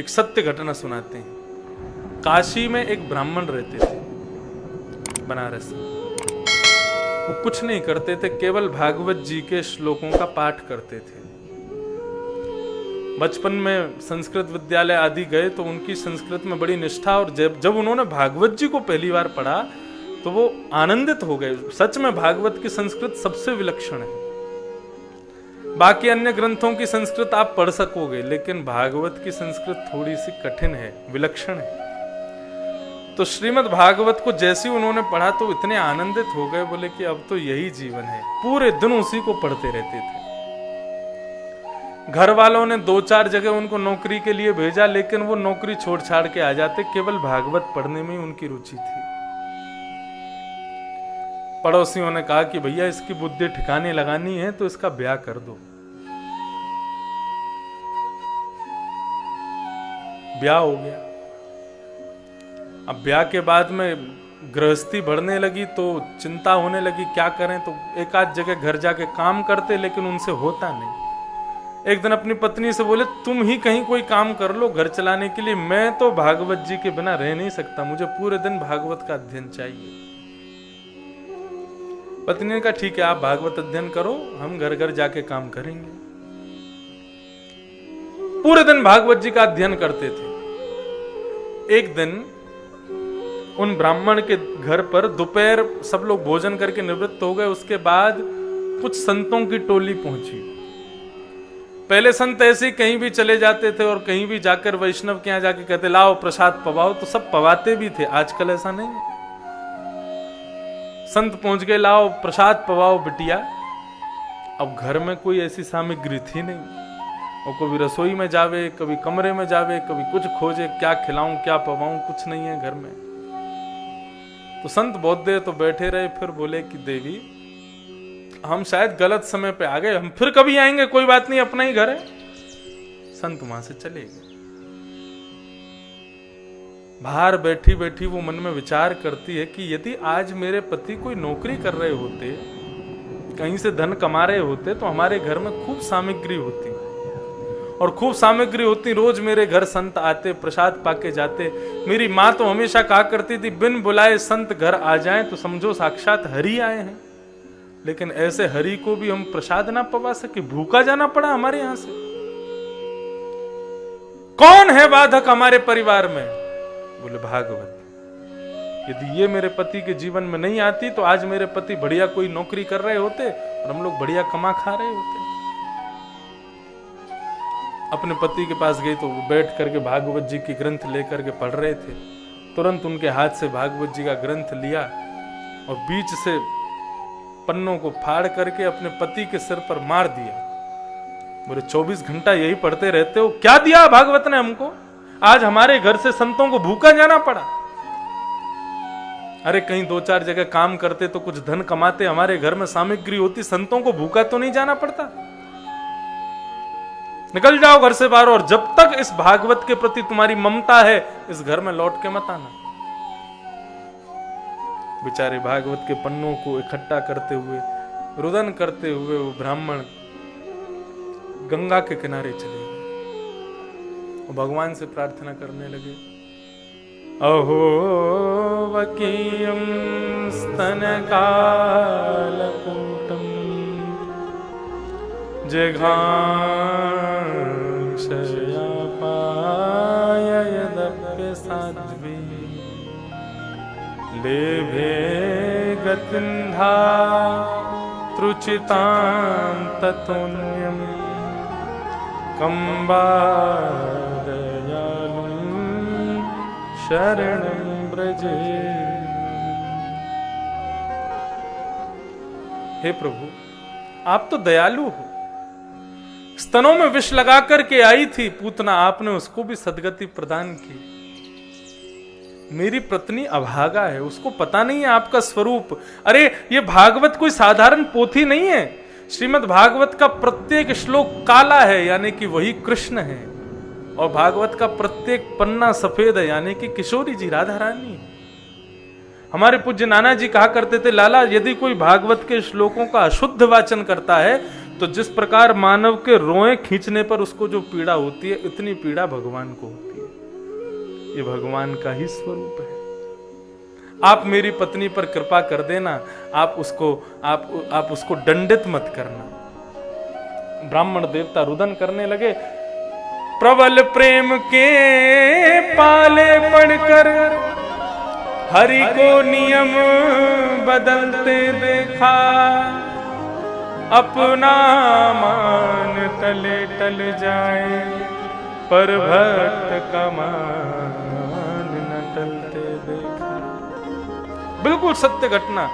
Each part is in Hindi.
एक सत्य घटना सुनाते हैं। काशी में एक ब्राह्मण रहते थे, बनारस में। वो कुछ नहीं करते थे, केवल भागवत जी के श्लोकों का पाठ करते थे। बचपन में संस्कृत विद्यालय आदि गए तो उनकी संस्कृत में बड़ी निष्ठा, और जब उन्होंने भागवत जी को पहली बार पढ़ा तो वो आनंदित हो गए। सच में भागवत की संस्कृत सबसे विलक्षण है। बाकी अन्य ग्रंथों की संस्कृत आप पढ़ सकोगे, लेकिन भागवत की संस्कृत थोड़ी सी कठिन है, विलक्षण है। तो श्रीमद् भागवत को जैसे ही उन्होंने पढ़ा तो इतने आनंदित हो गए, बोले कि अब तो यही जीवन है। पूरे दिन उसी को पढ़ते रहते थे। घर वालों ने 2-4 जगह उनको नौकरी के लिए भेजा, लेकिन वो नौकरी छोड़ छाड़ के आ जाते, केवल भागवत पढ़ने में उनकी रुचि थी। पड़ोसियों ने कहा कि भैया इसकी बुद्धि ठिकाने लगानी है तो इसका ब्याह कर दो। ब्याह हो गया। अब ब्याह के बाद में गृहस्थी बढ़ने लगी तो चिंता होने लगी क्या करें, तो एक आध जगह घर जाके काम करते, लेकिन उनसे होता नहीं। एक दिन अपनी पत्नी से बोले, तुम ही कहीं कोई काम कर लो घर चलाने के लिए, मैं तो भागवत जी के बिना रह नहीं सकता, मुझे पूरे दिन भागवत का अध्ययन चाहिए। पत्नी ने कहा ठीक है, आप भागवत अध्ययन करो, हम घर घर जाके काम करेंगे। पूरे दिन भागवत जी का अध्ययन करते थे। एक दिन उन ब्राह्मण के घर पर दोपहर सब लोग भोजन करके निवृत्त हो गए। उसके बाद कुछ संतों की टोली पहुंची। पहले संत ऐसे ही कहीं भी चले जाते थे और कहीं भी जाकर वैष्णव के यहां जाके कहते लाओ प्रसाद पवाओ, तो सब पवाते भी थे। आजकल ऐसा नहीं है। संत पहुंच गए, लाओ प्रसाद पवाओ बिटिया। अब घर में कोई ऐसी सामग्री थी नहीं। और कभी रसोई में जावे, कभी कमरे में जावे, कभी कुछ खोजे, क्या खिलाऊं क्या पवाऊं, कुछ नहीं है घर में। तो संत बहुत देर तो बैठे रहे, फिर बोले कि देवी हम शायद गलत समय पे आ गए, हम फिर कभी आएंगे, कोई बात नहीं, अपना ही घर है। संत वहां से चले गए। बाहर बैठी बैठी वो मन में विचार करती है कि यदि आज मेरे पति कोई नौकरी कर रहे होते, कहीं से धन कमा रहे होते, तो हमारे घर में खूब सामग्री होती और खूब सामग्री होती। रोज मेरे घर संत आते, प्रसाद पाके जाते। मेरी माँ तो हमेशा कहा करती थी, बिन बुलाए संत घर आ जाएं तो समझो साक्षात हरि आए हैं। लेकिन ऐसे हरि को भी हम प्रसाद ना पवा सके, भूखा जाना पड़ा हमारे यहां से। कौन है बाधक हमारे परिवार में? बोले भागवत। यदि ये मेरे पति के जीवन में नहीं आती तो आज मेरे पति बढ़िया कोई नौकरी कर रहे होते और हम लोग बढ़िया कमा खा रहे होते। अपने पति के पास गई तो वो बैठ करके भागवत जी की ग्रंथ लेकर के पढ़ रहे थे। तुरंत उनके हाथ से भागवत जी का ग्रंथ लिया और बीच से पन्नों को फाड़ करके अपने पति के सिर पर मार दिया। बोले 24 घंटा यही पढ़ते रहते हो, क्या दिया भागवत ने हमको? आज हमारे घर से संतों को भूखा जाना पड़ा। अरे कहीं 2-4 जगह काम करते तो कुछ धन कमाते, हमारे घर में सामग्री होती, संतों को भूखा तो नहीं जाना पड़ता। निकल जाओ घर से बाहर, और जब तक इस भागवत के प्रति तुम्हारी ममता है इस घर में लौट के मत आना। बेचारे भागवत के पन्नों को इकट्ठा करते हुए, रुदन करते हुए वो ब्राह्मण गंगा के किनारे चले गए और भगवान से प्रार्थना करने लगे, अहो वकीयम स्तनकालकूटम जिघांक्षया पाययदप्य साध्वी लेभे गतिन्धा त्रुचितां ततोन्यं कंबादयालुं शरणं ब्रजे। हे प्रभु, आप तो दयालु हो। स्तनों में विष लगा करके आई थी पूतना, आपने उसको भी सदगति प्रदान की। मेरी पत्नी अभागा है, उसको पता नहीं है आपका स्वरूप। अरे ये भागवत कोई साधारण पोथी नहीं है। श्रीमद् भागवत का प्रत्येक श्लोक काला है, यानी कि वही कृष्ण है, और भागवत का प्रत्येक पन्ना सफेद है, यानी कि किशोरी जी, राधा रानी। हमारे पूज्य नाना जी कहा करते थे, लाला यदि कोई भागवत के श्लोकों का अशुद्ध वाचन करता है तो जिस प्रकार मानव के रोए खींचने पर उसको जो पीड़ा होती है, इतनी पीड़ा भगवान को होती है। ये भगवान का ही स्वरूप है। आप मेरी पत्नी पर कृपा कर देना, आप उसको दंडित मत करना। ब्राह्मण देवता रुदन करने लगे। प्रबल प्रेम के पाले पढ़कर हरि को नियम बदलते देखा, अपना मान तले टल जाए पर भक्त का मान न टलते देखा। बिल्कुल सत्य घटना।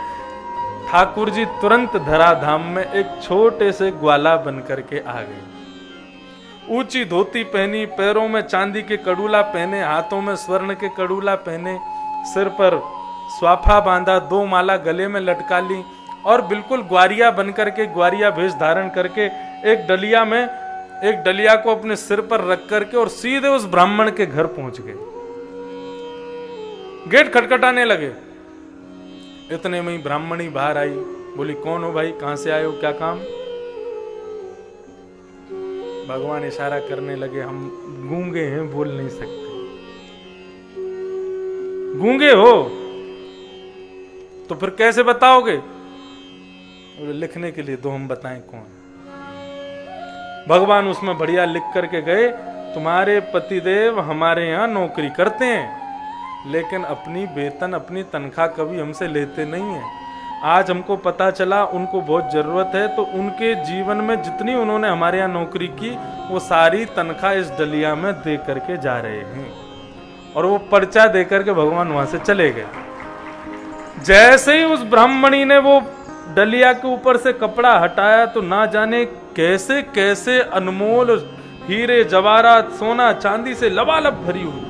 ठाकुर जी तुरंत धराधाम में एक छोटे से ग्वाला बन करके आ गए। ऊंची धोती पहनी, पैरों में चांदी के कड़ूला पहने, हाथों में स्वर्ण के कड़ूला पहने, सिर पर स्वाफा बांधा, 2 माला गले में लटका ली और बिल्कुल ग्वारिया बन करके, ग्वारिया भेष धारण करके एक डलिया को अपने सिर पर रख करके और सीधे उस ब्राह्मण के घर पहुंच गए। गेट खटखटाने लगे। इतने में ही ब्राह्मणी बाहर आई, बोली कौन हो भाई, कहां से आए हो, क्या काम। भगवान इशारा करने लगे, हम गूंगे हैं, बोल नहीं सकते। गूंगे हो तो फिर कैसे बताओगे। बोले लिखने के लिए दो, हम बताएं कौन। भगवान उसमें बढ़िया लिख करके गए, तुम्हारे पतिदेव हमारे यहां नौकरी करते हैं, लेकिन अपनी वेतन, अपनी तनख्वाह कभी हमसे लेते नहीं है। आज हमको पता चला उनको बहुत जरूरत है, तो उनके जीवन में जितनी उन्होंने हमारे यहाँ नौकरी की, वो सारी तनख्वाह इस डलिया में दे करके जा रहे हैं। और वो पर्चा दे करके भगवान वहां से चले गए। जैसे ही उस ब्राह्मणी ने वो डलिया के ऊपर से कपड़ा हटाया, तो ना जाने कैसे कैसे अनमोल हीरे जवाहरात, सोना चांदी से लबालब भरी हुई।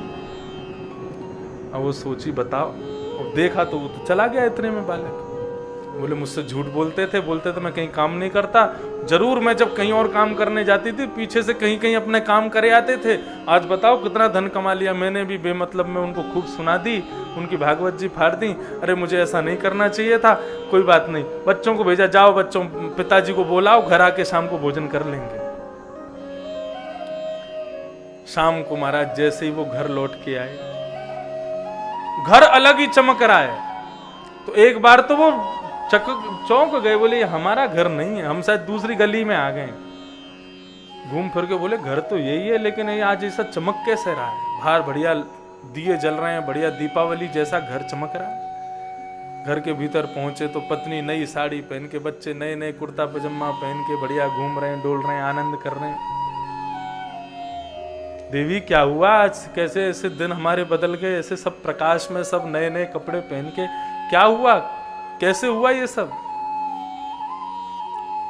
अब वो सोची, बताओ, और देखा तो वो तो चला गया इतने में बालक। बोले मुझसे झूठ बोलते थे मैं कहीं काम नहीं करता। जरूर मैं जब कहीं और काम करने जाती थी, पीछे से कहीं कहीं अपने काम करे आते थे। आज बताओ कितना धन कमा लिया। मैंने भी बेमतलब में उनको खूब सुना दी, उनकी भागवत जी फाड़ दी। अरे मुझे ऐसा नहीं करना चाहिए था। कोई बात नहीं, बच्चों को भेजा, जाओ बच्चों, पिताजी को बोलाओ, घर आके शाम को भोजन कर लेंगे। शाम को महाराज जैसे ही वो घर लौट के आए, घर अलग ही चमक रहा है। तो एक बार तो वो चौंक गए, बोले ये हमारा घर नहीं है, हम शायद दूसरी गली में आ गए। घूम फिर के बोले घर तो यही है, लेकिन ये आज ऐसा चमक कैसे रहा है। बाहर बढ़िया दिए जल रहे हैं, बढ़िया दीपावली जैसा घर चमक रहा है। घर के भीतर पहुंचे तो पत्नी नई साड़ी पहन के, बच्चे नए नए कुर्ता पजामा पहन के बढ़िया घूम रहे हैं, डोल रहे हैं, आनंद कर रहे हैं। देवी क्या हुआ आज, कैसे ऐसे दिन हमारे बदल गए, ऐसे सब प्रकाश में, सब नए नए कपड़े पहन के, क्या हुआ, कैसे हुआ ये सब।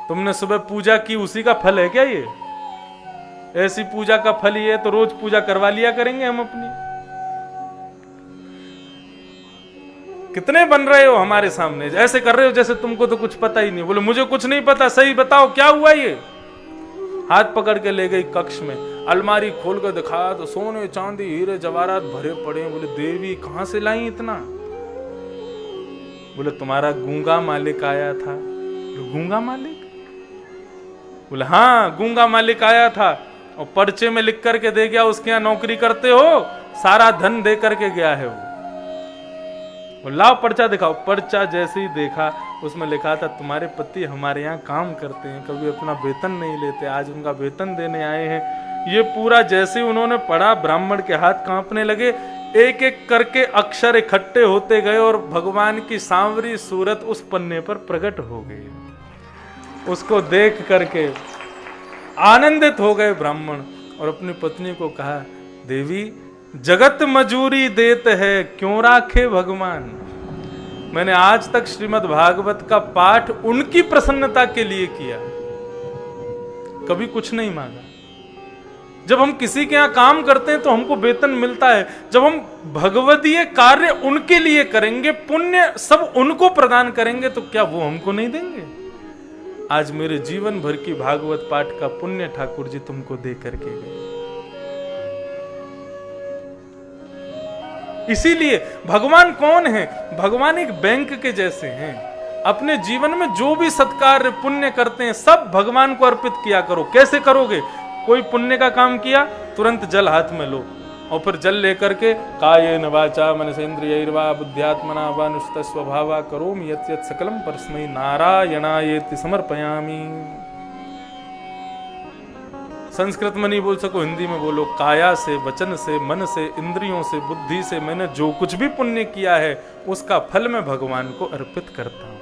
तुमने सुबह पूजा की, उसी का फल है क्या ये। ऐसी पूजा का फल ये, तो रोज पूजा करवा लिया करेंगे हम अपनी। कितने बन रहे हो हमारे सामने, ऐसे कर रहे हो जैसे तुमको तो कुछ पता ही नहीं। बोले मुझे कुछ नहीं पता, सही बताओ क्या हुआ ये। हाथ पकड़ के ले गई कक्ष में, अलमारी खोल कर दिखाया तो सोने चांदी हीरे जवाहरात भरे पड़े हैं। बोले देवी कहां से लाई इतना। बोले तुम्हारा गूंगा मालिक आया था। गूंगा मालिक। बोले हाँ गूंगा मालिक आया था, और पर्चे में लिख करके दे गया, उसके यहाँ नौकरी करते हो, सारा धन दे करके गया है वो। लाओ पर्चा दिखाओ। पर्चा जैसे ही देखा, उसमें लिखा था तुम्हारे पति हमारे यहाँ काम करते हैं, कभी अपना वेतन नहीं लेते, आज उनका वेतन देने आए हैं। ये पूरा जैसे ही उन्होंने पढ़ा, ब्राह्मण के हाथ कांपने लगे। एक एक करके अक्षर इकट्ठे होते गए और भगवान की सांवरी सूरत उस पन्ने पर प्रकट हो गई। उसको देख करके आनंदित हो गए ब्राह्मण, और अपनी पत्नी को कहा, देवी जगत मजूरी देते है, क्यों राखे भगवान। मैंने आज तक श्रीमद् भागवत का पाठ उनकी प्रसन्नता के लिए किया, कभी कुछ नहीं मांगा। जब हम किसी के यहाँ काम करते हैं तो हमको वेतन मिलता है। जब हम भगवदीय कार्य उनके लिए करेंगे, पुण्य सब उनको प्रदान करेंगे, तो क्या वो हमको नहीं देंगे। आज मेरे जीवन भर की भागवत पाठ का पुण्य ठाकुर जी तुमको दे करके गए। इसीलिए भगवान कौन है, भगवान एक बैंक के जैसे हैं। अपने जीवन में जो भी सत्कार पुण्य करते हैं, सब भगवान को अर्पित किया करो। कैसे करोगे। कोई पुण्य का काम किया, तुरंत जल हाथ में लो, और फिर जल लेकर के कायेन वाचा मनसेन्द्रियैर्वा बुद्ध्यात्मना वा नुष्ट स्वभावा करोमि यत् यत् सकलम परस्मै नारायणायेति समर्पयामि। संस्कृत में नहीं बोल सको, हिंदी में बोलो। काया से, वचन से, मन से, इंद्रियों से, बुद्धि से मैंने जो कुछ भी पुण्य किया है उसका फल मैं भगवान को अर्पित करता हूं।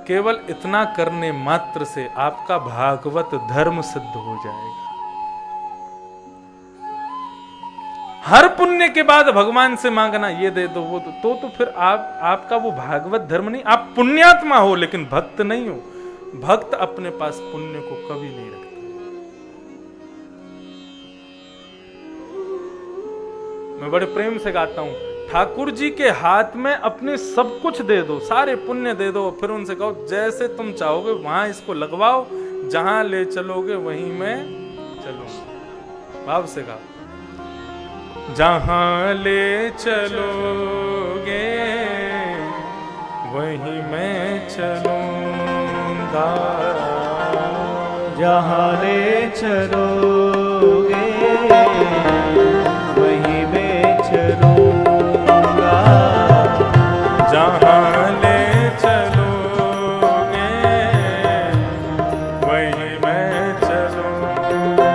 केवल इतना करने मात्र से आपका भागवत धर्म सिद्ध हो जाएगा। हर पुण्य के बाद भगवान से मांगना ये दे दो वो तो फिर आपका वो भागवत धर्म नहीं। आप पुण्यात्मा हो लेकिन भक्त नहीं हो। भक्त अपने पास पुण्य को कभी नहीं रखता। मैं बड़े प्रेम से गाता हूं, ठाकुर जी के हाथ में अपने सब कुछ दे दो, सारे पुण्य दे दो, फिर उनसे कहो जैसे तुम चाहोगे वहां इसको लगवाओ, जहां ले चलोगे वहीं मैं चलूंगा। भाव से गाओ। जहां ले चलोगे वहीं मैं चलूंगा, जहां ले चलोगे वहीं मैं चलूंगा, जहां ले चलोगे वहीं मैं चलूंगा,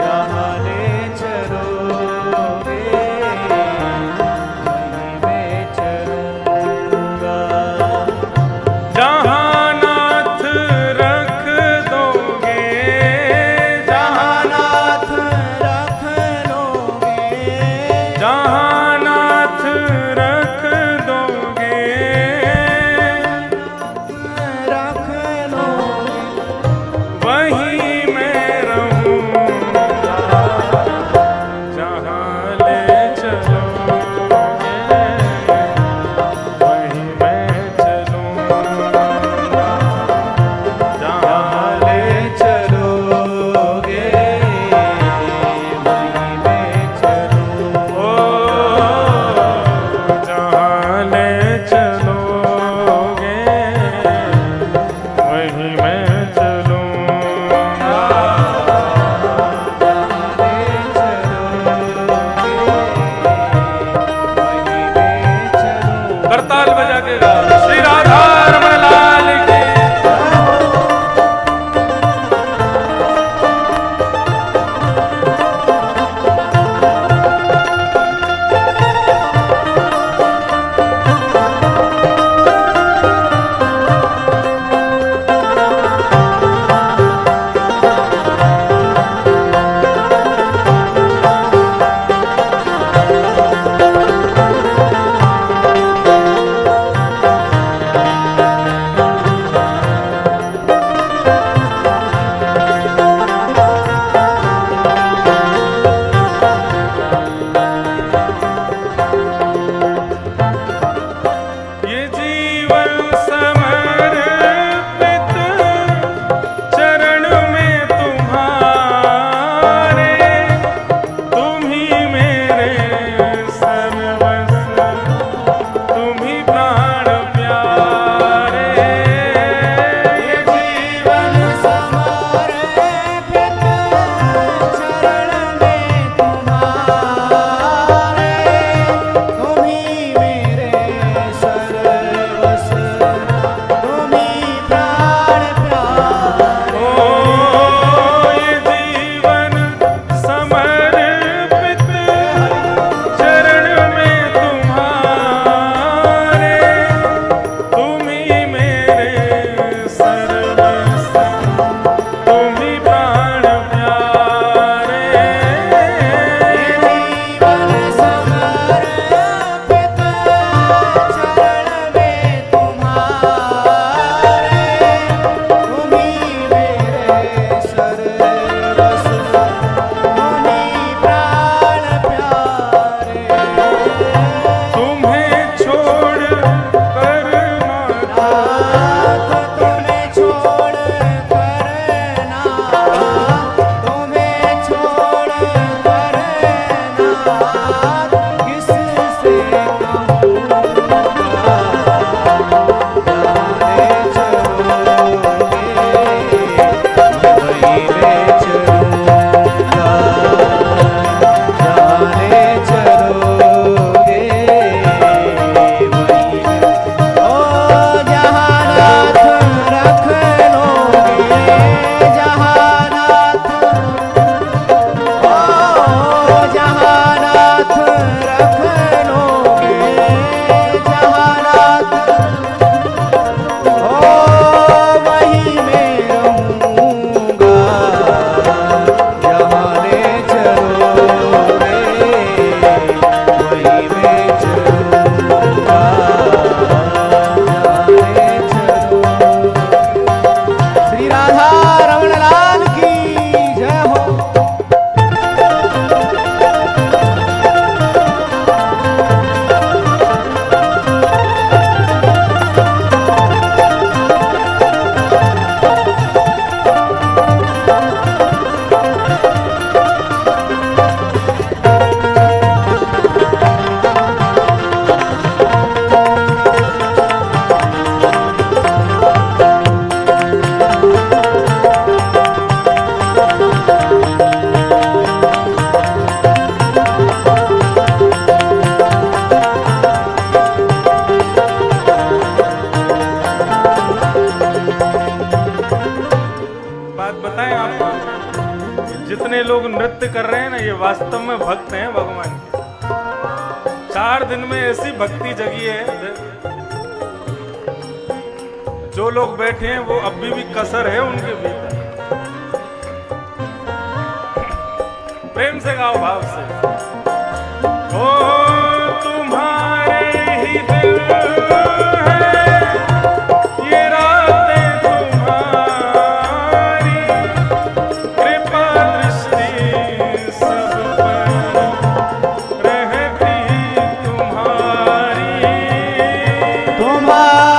जहां ले चलोगे वहीं मैं चलूंगा, जहां नाथ रख दोगे, जहां नाथ रख लोगे, जहां नाथ रख दोगे रख लोगे वहीं मैं रहूंगा, जहां ले चलोगे वहीं मैं चलूंगा, जहां ले चलोगे वहीं मैं चलूंगा, ओ जहां ले चलोगे वहीं मैं चलूंगा, करताल बजा के गा। श्री राधा रमण लाल की। जितने लोग नृत्य कर रहे हैं ना, ये वास्तव में भक्त हैं भगवान के। 4 दिन में ऐसी भक्ति जगी है, जो लोग बैठे हैं वो अभी भी कसर है उनके भीतर। प्रेम से गाओ, भाव से। ओ तुम्हारे ही दिल है, ये रातें तुम्हारी, कृपा दृष्टि सब पर रहती तुम्हारी। तुम्हारी